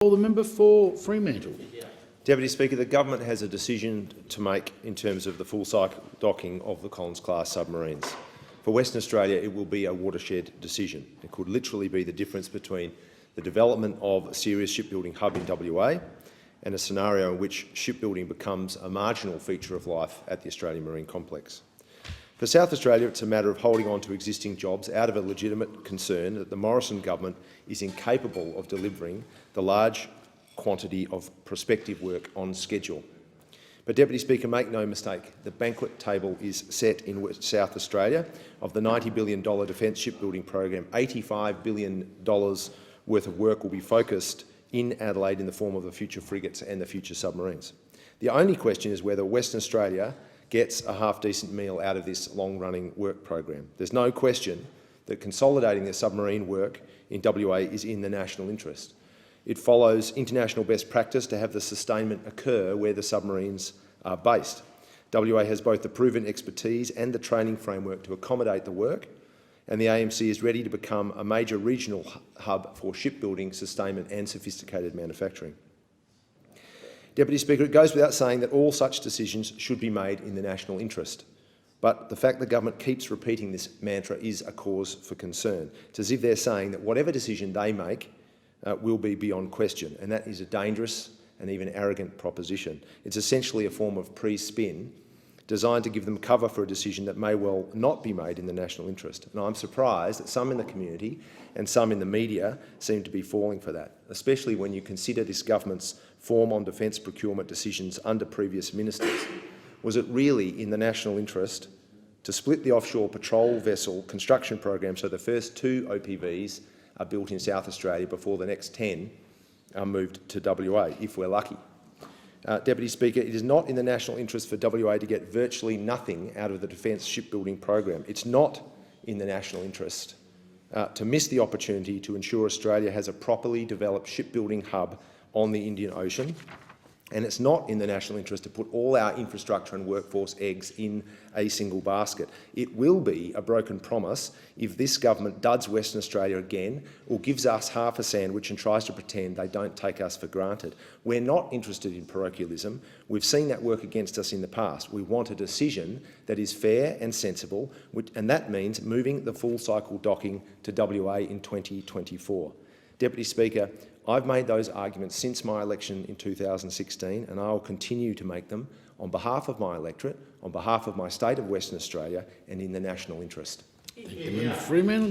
The member for Fremantle. Deputy Speaker, the government has a decision to make in terms of the full cycle docking of the Collins-class submarines. For Western Australia, it will be a watershed decision. It could literally be the difference between the development of a serious shipbuilding hub in WA and a scenario in which shipbuilding becomes a marginal feature of life at the Australian Marine Complex. For South Australia, it's a matter of holding on to existing jobs out of a legitimate concern that the Morrison government is incapable of delivering the large quantity of prospective work on schedule. But, Deputy Speaker, make no mistake, the banquet table is set in South Australia. Of the $90 billion defence shipbuilding program, $85 billion worth of work will be focused in Adelaide in the form of the future frigates and the future submarines. The only question is whether Western Australia gets a half-decent meal out of this long-running work program. There's no question that consolidating the submarine work in WA is in the national interest. It follows international best practice to have the sustainment occur where the submarines are based. WA has both the proven expertise and the training framework to accommodate the work, and the AMC is ready to become a major regional hub for shipbuilding, sustainment and sophisticated manufacturing. Deputy Speaker, it goes without saying that all such decisions should be made in the national interest. But the fact the government keeps repeating this mantra is a cause for concern. It's as if they're saying that whatever decision they make will be beyond question, and that is a dangerous and even arrogant proposition. It's essentially a form of pre-spin designed to give them cover for a decision that may well not be made in the national interest. And I'm surprised that some in the community and some in the media seem to be falling for that, especially when you consider this government's form on defence procurement decisions under previous ministers. Was it really in the national interest to split the offshore patrol vessel construction program so the first 2 OPVs are built in South Australia before the next 10 are moved to WA, if we're lucky? Deputy Speaker, it is not in the national interest for WA to get virtually nothing out of the defence shipbuilding program. It's not in the national interest to miss the opportunity to ensure Australia has a properly developed shipbuilding hub on the Indian Ocean. And it's not in the national interest to put all our infrastructure and workforce eggs in a single basket. It will be a broken promise if this government duds Western Australia again or gives us half a sandwich and tries to pretend they don't take us for granted. We're not interested in parochialism. We've seen that work against us in the past. We want a decision that is fair and sensible, and that means moving the full cycle docking to WA in 2024. Deputy Speaker, I've made those arguments since my election in 2016, and I will continue to make them on behalf of my electorate, on behalf of my state of Western Australia and in the national interest. Thank you, Fremantle.